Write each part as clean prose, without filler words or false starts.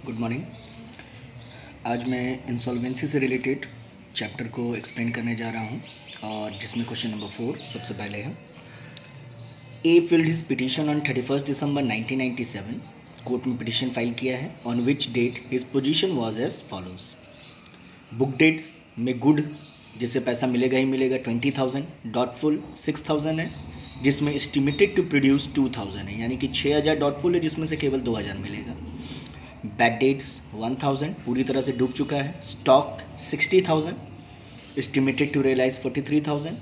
Good morning. आज मैं insolvency से रिलेटेड चैप्टर को एक्सप्लेन करने जा रहा हूँ और जिसमें क्वेश्चन नंबर 4 सबसे पहले है। He filed his petition on 31 December 1997। Court में पिटीशन फाइल किया है। On which date his position was as follows. Book dates में गुड जिसे पैसा मिलेगा ही मिलेगा 20,000, डॉटफुल 6,000 है जिसमें एस्टिमेटेड टू प्रोड्यूस 2,000 है, यानी कि 6,000 डॉटफुल है जिसमें से केवल 2,000 मिलेगा। बैड डेट्स 1,000 पूरी तरह से डूब चुका है। Stock 60,000, estimated to realize 43,000।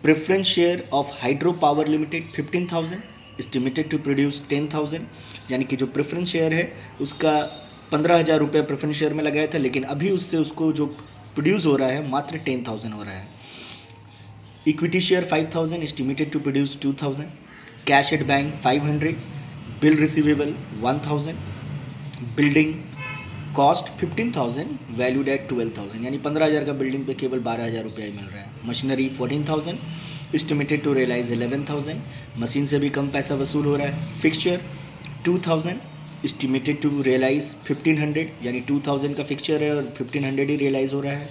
Preference share of hydro power limited 15,000, estimated to produce 10,000, यानी कि जो प्रेफरेंस शेयर है उसका 15,000 रुपये प्रेफरेंस शेयर में लगाया था, लेकिन अभी उससे उसको जो प्रोड्यूस हो रहा है मात्र 10,000 हो रहा है। Equity share 5,000, estimated to produce 2,000। Cash at bank 500, bill receivable 1,000। Building cost 15,000, valued at 12,000, यानी 15,000 का बिल्डिंग पे केवल 12,000 रुपया ही मिल रहा है। Machinery 14,000, estimated to realize 11,000, machine से भी कम पैसा वसूल हो रहा है। फिक्सचर 2,000, एस्टिमेटेड टू रियलाइज 1,500, यानी 2,000 का फिक्सचर है और 1,500 ही रियलाइज हो रहा है।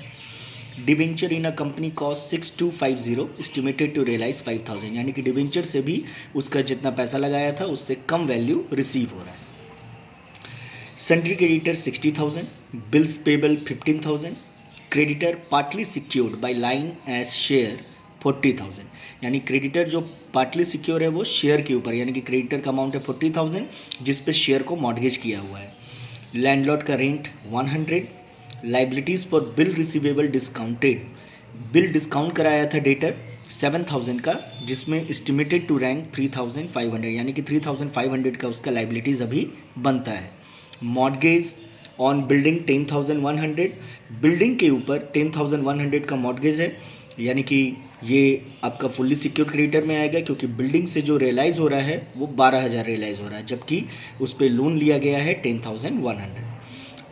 Debenture in a company cost 6,250, estimated to realize 5,000, यानी कि डिबेंचर से भी उसका जितना पैसा लगाया था उससे कम वैल्यू रिसीव हो रहा है। Sundry creditor 60,000, bills payable 15,000, creditor partly secured by lien as share 40,000, यानी क्रेडिटर जो पार्टली सिक्योर है वो शेयर के ऊपर, यानी कि क्रेडिटर का अमाउंट है 40,000 जिस पे शेयर को मॉर्गेज किया हुआ है। लैंडलॉर्ड का rent 100। Liabilities for bill receivable discounted, bill discount कराया था डेटर 7,000 का जिसमें एस्टिमेटेड टू रैंक 3,500, यानी कि 3,500 का उसका लाइबिलिटीज़ अभी बनता है। मॉर्गेज ऑन बिल्डिंग 10,100, बिल्डिंग के ऊपर 10,100 का मॉर्गेज है, यानी कि ये आपका फुल्ली सिक्योर क्रेडिटर में आएगा क्योंकि बिल्डिंग से जो रियलाइज़ हो रहा है वो 12,000 रियलाइज़ हो रहा है, जबकि उस पर लोन लिया गया है 10,100।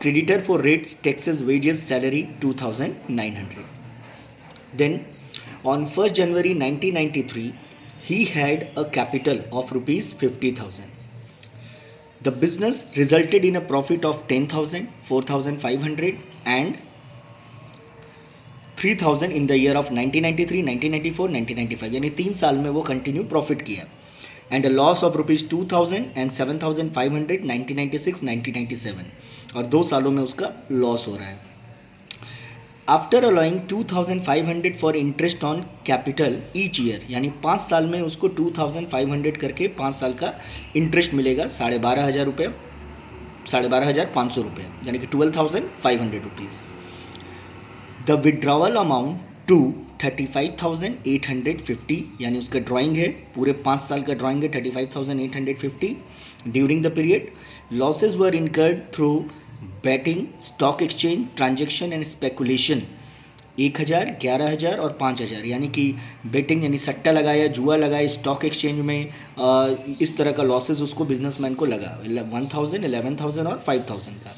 Creditor for rates taxes wages salary 2,900। Then on 1 January 1993 he had a capital of rupees 50,000. The business resulted in a profit of 10,000, 4,500 and 3,000 in the year of 1993, 1994, 1995, यानी 3 साल में वो कंटिन्यू प्रॉफिट किया। And a loss of rupees 2,000 and 7,500 1996, 1997, और 2 सालों में उसका loss हो रहा है। After allowing 2,500 for interest on capital each year, यानी 5 साल में उसको 2,500 करके 5 साल का इंटरेस्ट मिलेगा 12,500 रुपये, 12,500 रुपये, यानी कि 12,500 rupees. The withdrawal amount to 35,850, यानी उसका ड्राइंग है, पूरे 5 साल का ड्राइंग है 35,850 during the period. Losses were incurred through batting, stock exchange transaction and speculation 1,000, 11,000 और 5,000, यानी कि बेटिंग यानी सट्टा लगाया, जुआ लगाया, स्टॉक एक्सचेंज में इस तरह का लॉसेज उसको बिजनेसमैन को लगा 1,000, 11,000 और 5,000 का।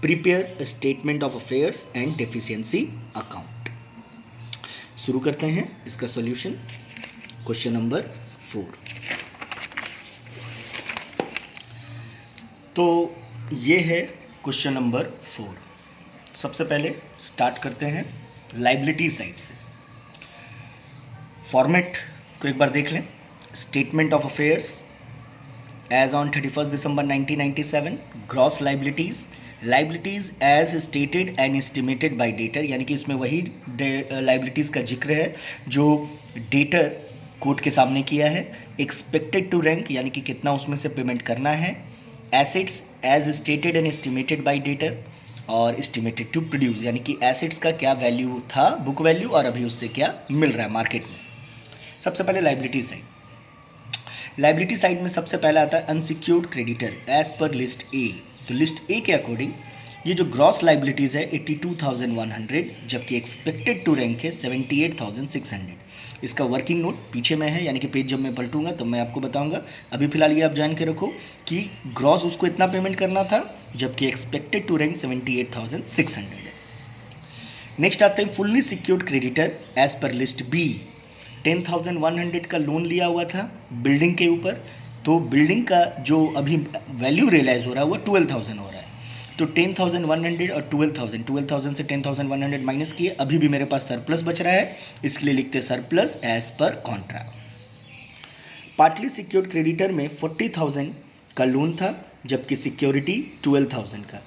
Prepare statement of affairs and deficiency account. शुरू करते हैं इसका सॉल्यूशन। Question number 4। तो ये है क्वेश्चन नंबर 4। सबसे पहले स्टार्ट करते हैं लाइबिलिटी साइड से। फॉर्मेट को एक बार देख लें। Statement of affairs as on 31 December 1997, gross liabilities as stated and estimated by debtor, यानी कि इसमें वही लाइबिलिटीज़ का जिक्र है जो डेटर कोर्ट के सामने किया है। एक्सपेक्टेड टू रैंक, यानी कि कितना उसमें से पेमेंट करना है। Assets as stated and estimated by debtor, और एस्टिमेटेड टू प्रोड्यूस, यानी कि एसेट्स का क्या वैल्यू था, बुक वैल्यू, और अभी उससे क्या मिल रहा है मार्केट में। सबसे पहले लाइबिलिटी साइड में सबसे पहला आता है unsecured creditor as per list A. तो लिस्ट ए के अकॉर्डिंग ये जो ग्रॉस लाइबिलिटीज़ है 82,100, जबकि एक्सपेक्टेड टू रैंक है 78,600। इसका वर्किंग नोट पीछे में है, यानी कि पेज जब मैं पलटूंगा तो मैं आपको बताऊंगा। अभी फिलहाल ये आप जान के रखो कि ग्रॉस उसको इतना पेमेंट करना था, जबकि एक्सपेक्टेड टू रैंक 78,600 है। नेक्स्ट आते हैं fully secured creditor as per list B. 10,100 का लोन लिया हुआ था बिल्डिंग के ऊपर, तो बिल्डिंग का जो अभी वैल्यू रियलाइज हो रहा है वो 12,000 हो रहा है। तो 10,100 और 12,000 से 10,100 माइनस किए, अभी भी मेरे पास सरप्लस बच रहा है, इसके लिए लिखते surplus as per contra. Partly secured creditor में 40,000 का लोन था, जबकि सिक्योरिटी 12,000 का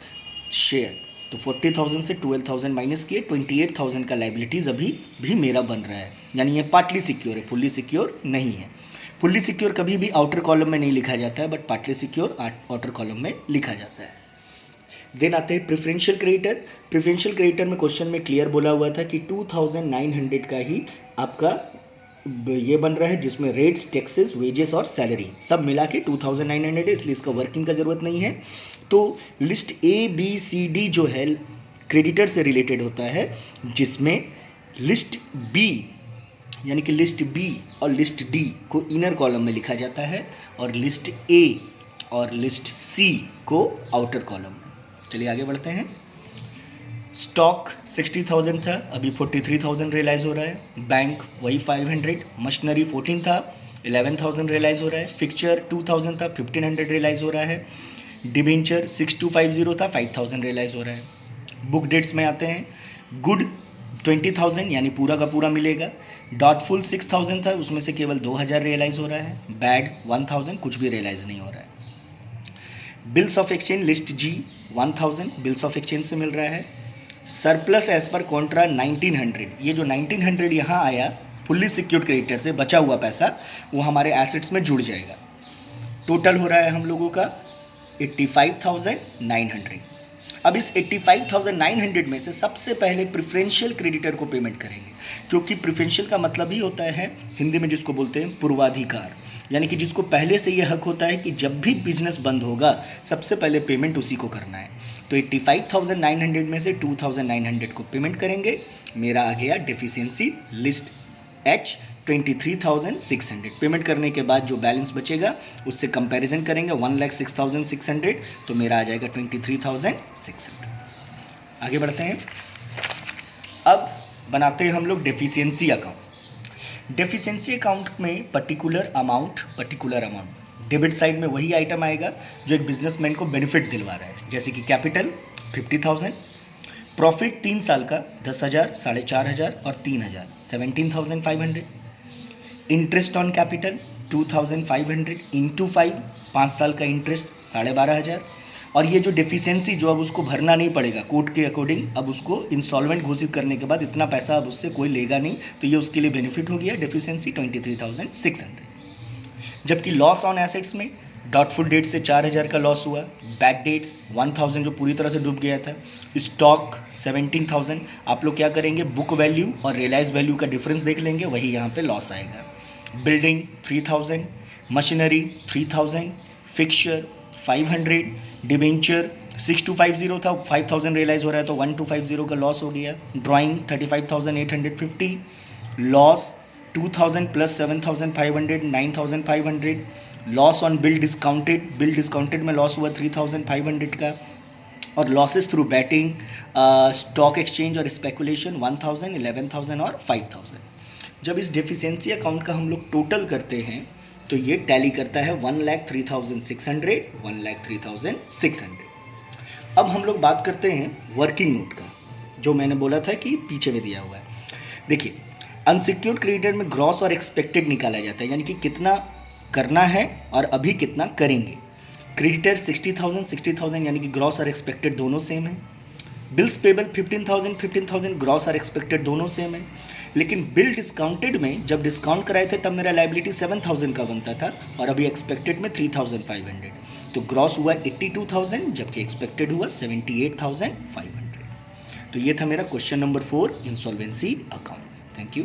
शेयर, तो 40,000 से 12,000 माइनस किए, 28,000 का लाइबिलिटीज़ अभी भी मेरा बन रहा है, यानी ये पार्टली सिक्योर है, फुल्ली सिक्योर नहीं है। फुल्ली सिक्योर कभी भी आउटर कॉलम में नहीं लिखा जाता है, but partly secure outer column में लिखा जाता है। देन आते हैं प्रेफरेंशियल क्रेडिटर। प्रेफरेंशियल क्रेडिटर में क्वेश्चन में क्लियर बोला हुआ था कि 2,900 का ही आपका ये बन रहा है, जिसमें रेट्स, टैक्सेस, वेजेस और सैलरी सब मिला के 2,900 है, इसलिए इसका वर्किंग का ज़रूरत नहीं है। तो लिस्ट ABCD जो है क्रेडिटर से रिलेटेड होता है, जिसमें लिस्ट B यानी कि लिस्ट B और लिस्ट D को इनर कॉलम में लिखा जाता है, और लिस्ट A और लिस्ट C को आउटर कॉलम में। चलिए आगे बढ़ते हैं। स्टॉक 60,000 था, अभी 43,000 रियलाइज़ हो रहा है। बैंक वही 500, मशीनरी 14 था, 11,000 रियलाइज़ हो रहा है। फिक्चर 2,000 था, 1,500 रियलाइज़ हो रहा है। डिबेंचर 6,250 था, 5,000 रियलाइज़ हो रहा है। बुक डेट्स में आते हैं। गुड 20,000 यानी पूरा का पूरा मिलेगा। डॉटफुल 6,000 था, उसमें से केवल 2,000 रियलाइज़ हो रहा है। बैड 1,000, कुछ भी रियलाइज़ नहीं हो रहा है। Bills of exchange list G 1,000 bills of exchange से मिल रहा है। सरप्लस एज पर कॉन्ट्रा 1,900, ये जो 1,900 यहाँ आया फुल्ली सिक्योर्ड क्रेडिटर से बचा हुआ पैसा, वो हमारे एसेट्स में जुड़ जाएगा। टोटल हो रहा है हम लोगों का 85,900। अब इस 85,900 में से सबसे पहले प्रेफरेंशियल क्रेडिटर को पेमेंट करेंगे, क्योंकि प्रेफरेंशियल का मतलब ही होता है हिंदी में जिसको बोलते हैं पूर्वाधिकार, यानी कि जिसको पहले से ये हक होता है कि जब भी बिजनेस बंद होगा सबसे पहले पेमेंट उसी को करना है। तो 85,900 में से 2,900 को पेमेंट करेंगे। मेरा आ गया डेफिशिएंसी लिस्ट H 23,600। पेमेंट करने के बाद जो बैलेंस बचेगा उससे कंपैरिजन करेंगे 1,06,600, तो मेरा आ जाएगा 23,600। आगे बढ़ते हैं। अब बनाते हैं हम लोग डेफिशिएंसी अकाउंट। डेफिशिएंसी अकाउंट में पर्टिकुलर अमाउंट डेबिट साइड में वही आइटम आएगा जो एक बिजनेसमैन को बेनिफिट दिलवा रहा है, जैसे कि कैपिटल 50,000, प्रॉफिट 3 साल का 10,000, 4,500 और 3,000 17,500, इंटरेस्ट ऑन कैपिटल 2,500 इंटू 5 साल का इंटरेस्ट 12,500, और ये जो डेफिशिएंसी जो अब उसको भरना नहीं पड़ेगा कोर्ट के अकॉर्डिंग, अब उसको इंसॉल्वेंट घोषित करने के बाद इतना पैसा अब उससे कोई लेगा नहीं, तो ये उसके लिए बेनिफिट हो गया डेफिशिएंसी 23,600। जबकि लॉस ऑन एसेट्स में डॉटफुल डेट से 4,000 का लॉस हुआ, बैड डेट्स 1,000 जो पूरी तरह से डूब गया था, स्टॉक 17,000। आप लोग क्या करेंगे, बुक वैल्यू और रियलाइज वैल्यू का डिफरेंस देख लेंगे, वही यहाँ पे लॉस आएगा। बिल्डिंग 3,000, मशीनरी 3,000, फिक्चर 500, डिबेंचर 6,250 था, 5,000 रियलाइज हो रहा है तो 1,250 का लॉस हो गया। Drawing 35,850, loss 2,000 plus 7,500 9,500। Loss on bill discounted में लॉस हुआ 3,500 का, और losses through batting, stock exchange और स्पेकुलेशन 1,000, 11,000 और 5,000। जब इस डेफिशिएंसी अकाउंट का हम लोग टोटल करते हैं तो ये टैली करता है 1,03,600, 1,03,600। अब हम लोग बात करते हैं वर्किंग नोट का, जो मैंने बोला था कि पीछे में दिया हुआ है। देखिए, अनसिक्योर्ड क्रेडिटर में ग्रॉस और एक्सपेक्टेड निकाला जाता है, यानी कि कितना करना है और अभी कितना करेंगे। क्रेडिटर 60,000 यानी कि ग्रॉस और एक्सपेक्टेड दोनों सेम है। बिल्स पेबल 15,000 ग्रॉस और एक्सपेक्टेड दोनों सेम है। लेकिन बिल डिस्काउंटेड में जब डिस्काउंट कराए थे तब मेरा लाइबिलिटी 7,000 का बनता था और अभी एक्सपेक्टेड में 3,500, तो ग्रॉस हुआ 82,000 जबकि एक्सपेक्टेड हुआ 78,500। तो ये था मेरा question number 4 insolvency account. Thank you.